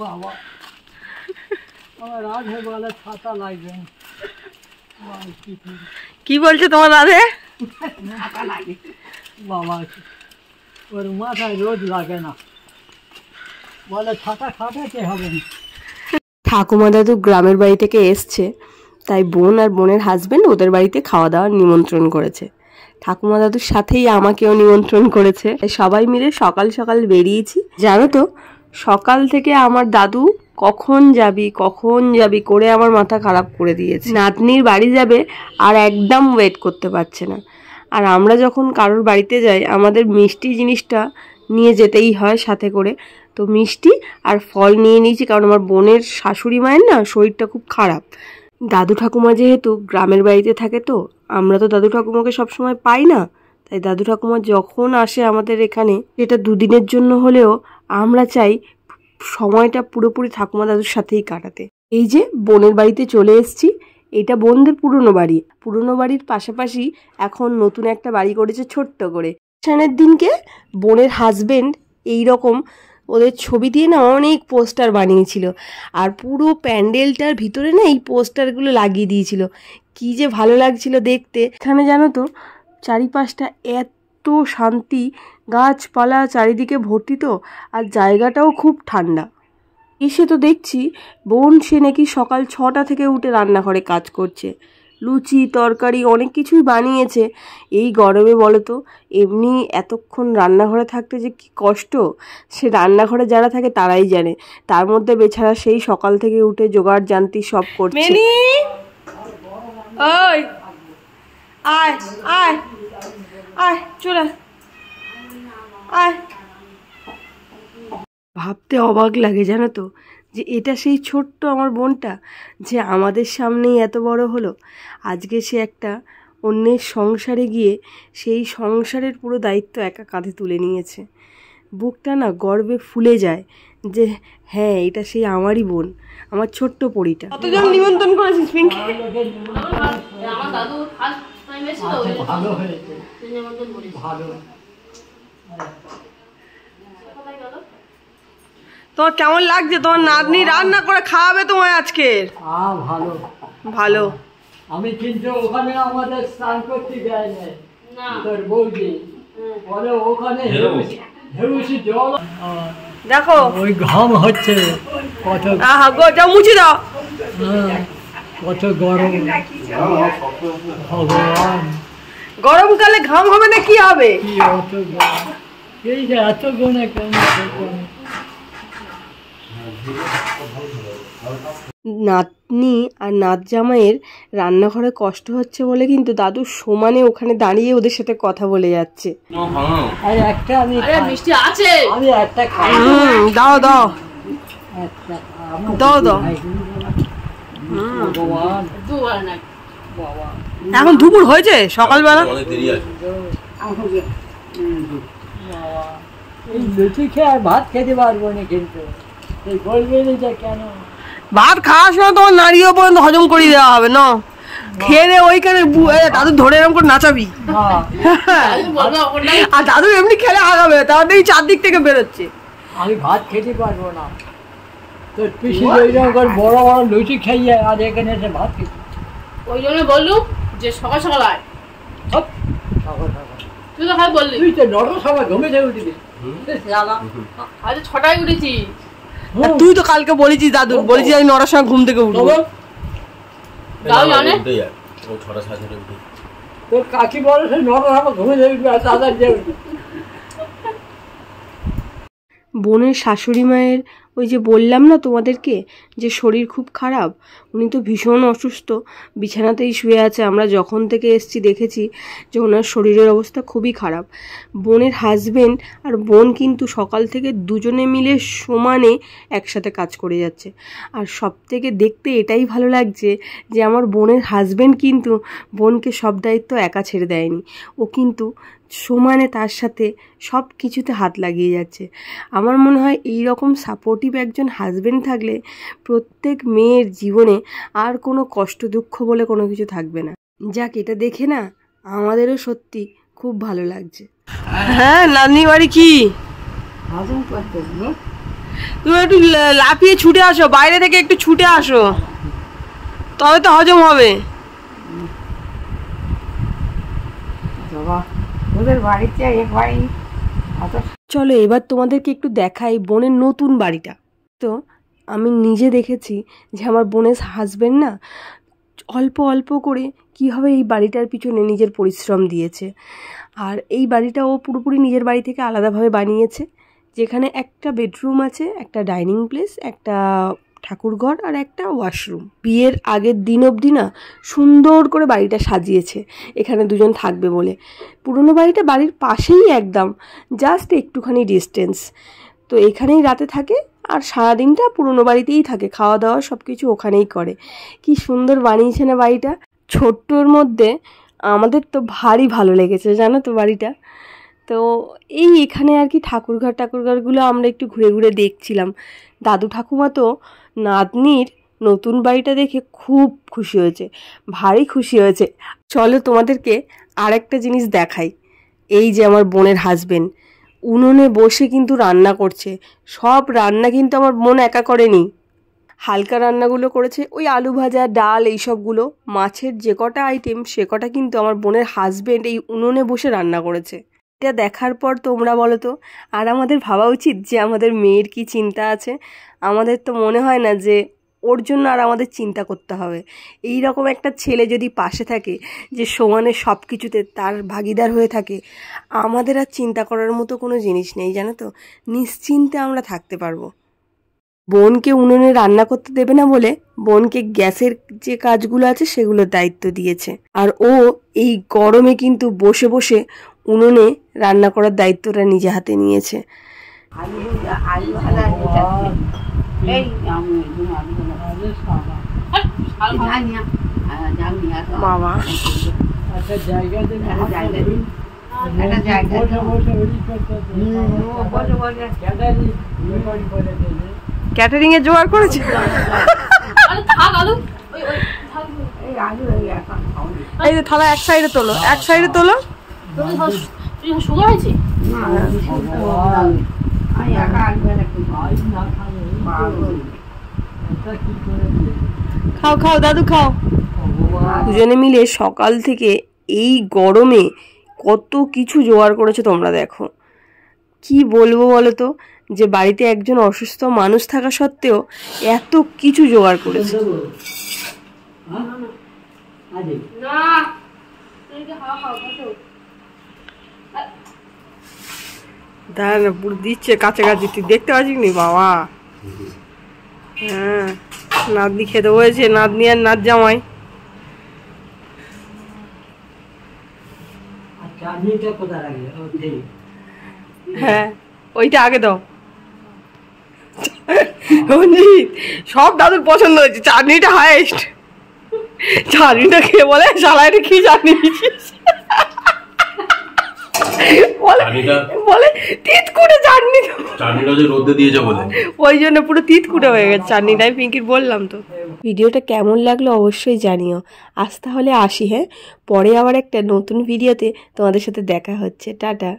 বাবা আমার রাধে বলে ছাতা লাগবে। কি বলছে তোমার রাধে? বাবা ওর মাথায় রোদ লাগে না, বলে ছাতা খাটাতে হবে না। ঠাকুমা দাদু গ্রামের বাড়ি থেকে এসছে, তাই বোন আর বোনের হাজবেন্ড ওদের বাড়িতে খাওয়া দাওয়ার নিমন্ত্রণ করেছে। ঠাকুমা দাদুর সাথেই আমাকেও নিমন্ত্রণ করেছে। সবাই মিলে সকাল সকাল বেরিয়েছি। জানো তো, সকাল থেকে আমার দাদু কখন যাবি করে আমার মাথা খারাপ করে দিয়েছে। নাতনির বাড়ি যাবে আর একদম ওয়েট করতে পারছে না। আর আমরা যখন কারোর বাড়িতে যাই আমাদের মিষ্টি জিনিসটা নিয়ে যেতেই হয় সাথে করে। তো মিষ্টি আর ফল নিয়ে নিয়েছি, কারণ আমার বোনের শাশুড়ি মায়ের না শরীরটা খুব খারাপ। দাদু ঠাকুমা যেহেতু গ্রামের বাড়িতে থাকে, তো আমরা তো দাদু ঠাকুমাকে সবসময় পাই না, তাই দাদু ঠাকুমা যখন আসে আমাদের এখানে, এটা দুদিনের জন্য হলেও আমরা চাই সময়টা পুরোপুরি ঠাকুমা দাদুর সাথেই কাটাতে। এই যে বোনের বাড়িতে চলে এসেছি। এটা বোনদের পুরনো বাড়ি। পুরনো বাড়ির পাশাপাশি এখন নতুন একটা বাড়ি করেছে ছোট্ট করে। অনুষ্ঠানের দিনকে বোনের হাজবেন্ড এইরকম ওদের ছবি দিয়ে না অনেক পোস্টার বানিয়েছিল, আর পুরো প্যান্ডেলটার ভিতরে না এই পোস্টারগুলো লাগিয়ে দিয়েছিল। কি যে ভালো লাগছিল দেখতে। এখানে জানো তো চারিপাশটা এত শান্তি, গাছপালা চারিদিকে ভর্তি, তো আর জায়গাটাও খুব ঠান্ডা। এসে তো দেখছি বোন সে নাকি সকাল 6টা থেকে উঠে রান্নাঘরে কাজ করছে। লুচি তরকারি অনেক কিছুই বানিয়েছে। এই গরমে বলো তো, এমনি এতক্ষণ রান্নাঘরে থাকতে যে কি কষ্ট, সে রান্নাঘরে যারা থাকে তারাই জানে। তার মধ্যে বেচারা সেই সকাল থেকে উঠে জোগাড় জান্তি সব করছে। ওই আয় আয় আয় চলে আয়। ভাবতে অবাক লাগে জানো তো, যে এটা সেই ছোট্ট আমার বোনটা যে আমাদের সামনেই এত বড় হলো। আজকে সে একটা অন্যের সংসারে গিয়ে সেই সংসারের পুরো দায়িত্ব একা কাঁধে তুলে নিয়েছে। বুকটা না গর্বে ফুলে যায় যে হ্যাঁ, এটা সেই আমারই বোন, আমার ছোট্ট পরিটা। কতজন নিমন্ত্রণ করেছিস পিঙ্কি? তোমার কেমন লাগছে? তোমার নাতনি রান্না করে খাওয়াবে তোমায় আজকে? ভালো ভালো। আমি কিন্তু ওখানে আমাদের স্নান করতে যাই না, তোর বৌদি বলে ওখানে হেউসি জল, দেখো ওই ঘাম হচ্ছে কত, যাও মুছে দাও। কত গরম, ভগবান গরমকালে ঘাম হবে না কি হবে? কি অত গরম, এই যে এত গুণে কেন। নাতনি আর নাত জামাইয়ের রান্নাঘরে কষ্ট হচ্ছে বলে কিন্তু দাদু সমানে ওখানে দাঁড়িয়ে ওদের সাথে কথা বলে যাচ্ছে। দাও দাও দাও দাও। এখন দুপুর হয়েছে, সকালবেলা লুচি খেয়ে ভাত খেতে পারবো না, কিন্তু কেন ভাত খাওয়ার সময় তোমার নাড়িয়ে পর্যন্ত হজম করিয়ে দেওয়া হবে না, খেয়ে দে ওইখানে দাদু ধরে এরকম করে নাচাবি। আর দাদু এমনি খেলে আগাবে, তাহলে এই চারদিক থেকে বেরোচ্ছে। আমি ভাত খেতে পারবো না, তোর পিসি বড় বড় লুচি খাইয়ে আর এখানে এসে ভাত খেতে। ওই জন্য বললুম যে সকাল সকাল আয়। তুই তো খাই বললি, তুই তো 9টার সময় ঘুমে থেকে উঠবি, আজ 6টায় উঠেছি। তুই তো কালকে বলেছিস দাদু, বলেছিস আমি 9টার সময় ঘুম থেকে উঠবো। তোর কাকি বলে 9টার সময় ঘুমে থেকে উঠবি আর দাদা যে উঠবি। বোনের শাশুড়ি মায়ের ওই যে বললাম না তোমাদেরকে যে শরীর খুব খারাপ, উনি তো ভীষণ অসুস্থ, বিছানাতেই শুয়ে আছে। আমরা যখন থেকে এসছি দেখেছি যে ওনার শরীরের অবস্থা খুবই খারাপ। বোনের হাজবেন্ড আর বোন কিন্তু সকাল থেকে দুজনে মিলে সমানে একসাথে কাজ করে যাচ্ছে। আর সব থেকে দেখতে এটাই ভালো লাগছে যে আমার বোনের হাজবেন্ড কিন্তু বোনকে সব দায়িত্ব একা ছেড়ে দেয়নি, ও কিন্তু সমানে তার সাথে সব কিছুতে হাত লাগিয়ে যাচ্ছে। আমার মনে হয় এই রকম সাপোর্টিভ একজন হাজবেন্ড থাকলে প্রত্যেক মেয়ের জীবনে আর কোনো কষ্ট দুঃখ বলে কোনো কিছু থাকবে না। যাক, এটা দেখে না আমাদেরও সত্যি খুব ভালো লাগছে। হ্যাঁ, নাতনি বাড়ি কি তুমি একটু লাফিয়ে ছুটে আসো, বাইরে থেকে একটু ছুটে আসো, তবে তো হজম হবে। চলো এবার তোমাদেরকে একটু দেখাই বোনের নতুন বাড়িটা। তো আমি নিজে দেখেছি যে আমার বোনের হাজবেন্ড না অল্প অল্প করে কীভাবে এই বাড়িটার পিছনে নিজের পরিশ্রম দিয়েছে। আর এই বাড়িটা ও পুরোপুরি নিজের বাড়ি থেকে আলাদাভাবে বানিয়েছে, যেখানে একটা বেডরুম আছে, একটা ডাইনিং প্লেস, একটা ঠাকুরঘর আর একটা ওয়াশরুম। বিয়ের আগের দিন অবধি না সুন্দর করে বাড়িটা সাজিয়েছে এখানে দুজন থাকবে বলে। পুরনো বাড়িটা বাড়ির পাশেই একদম, জাস্ট একটুখানি ডিস্টেন্স। তো এখানেই রাতে থাকে আর সারাদিনটা পুরনো বাড়িতেই থাকে, খাওয়া দাওয়া সব কিছু ওখানেই করে। কি সুন্দর বানিয়েছে না বাড়িটা, ছোট্টর মধ্যে। আমাদের তো ভারী ভালো লেগেছে জানো তো বাড়িটা। তো এই এখানে আর কি ঠাকুরঘরগুলো আমরা একটু ঘুরে ঘুরে দেখছিলাম। দাদু ঠাকুমা তো নাতনির নতুন বাড়িটা দেখে খুব খুশি হয়েছে, ভারী খুশি হয়েছে। চলো তোমাদেরকে আর একটা জিনিস দেখাই। এই যে আমার বোনের হাজবেন্ড উনুনে বসে কিন্তু রান্না করছে। সব রান্না কিন্তু আমার বোন একা করেনি, হালকা রান্নাগুলো করেছে, ওই আলু ভাজা, ডাল, এইসবগুলো, মাছের যে কটা আইটেম সে কটা কিন্তু আমার বোনের হাজবেন্ড এই উনুনে বসে রান্না করেছে। এটা দেখার পর তোমরা বলো তো, আর আমাদের ভাবা উচিত যে আমাদের মেয়ের কি চিন্তা আছে? আমাদের তো মনে হয় না যে ওর জন্য আর আমাদের চিন্তা করতে হবে। এই রকম একটা ছেলে যদি পাশে থাকে, যে সমানে সব কিছুতে তার ভাগিদার হয়ে থাকে, আমাদের আর চিন্তা করার মতো কোনো জিনিস নেই জানো তো। নিশ্চিন্তে আমরা থাকতে পারবো। বোনকে উনুনে রান্না করতে দেবে না বলে বোনকে গ্যাসের যে কাজগুলো আছে সেগুলোর দায়িত্ব দিয়েছে। আর ও এই গরমে কিন্তু বসে বসে উনুনে রান্না করার দায়িত্বটা নিজে হাতে নিয়েছে। বাবা ক্যাটারিং এর জোগাড় করেছে। এই যে থালা এক সাইডে তোলো, এক সাইডে তোলো। খাও খাও দাদু খাও। দুজনে মিলে সকাল থেকে এই গরমে কত কিছু জোগাড় করেছে তোমরা দেখো। কি বলবো বলো তো, যে বাড়িতে একজন অসুস্থ মানুষ থাকা সত্ত্বেও এত কিছু জোগাড় করেছে। দাঁড়া না, পুরো দিচ্ছে কাছাকাছি, তুই দেখতে পাচ্ছিস নি বাবা? হ্যাঁ, নাতনি খেতে বলেছে, নাতনি আর নাত জামাই। হ্যাঁ, ওইটা আগে দাও। সব দাদুর পছন্দ হয়েছে, চাটনিটা হাইস্ট। চাটনিটা খেয়ে বলে শালাইটা কি চাটনি দিচ্ছিস, বলে তিতকুটে চাটনি, চাটনিটা যে রোদে দিয়েছে বলে ওই জন্য পুরো তিতকুটে হয়ে গেছে চাটনিটাই। পিঙ্কির বললাম তো। ভিডিওটা কেমন লাগলো অবশ্যই জানিও। আজ তাহলে আসি, হ্যাঁ, পরে আবার একটা নতুন ভিডিওতে তোমাদের সাথে দেখা হচ্ছে। টাটা।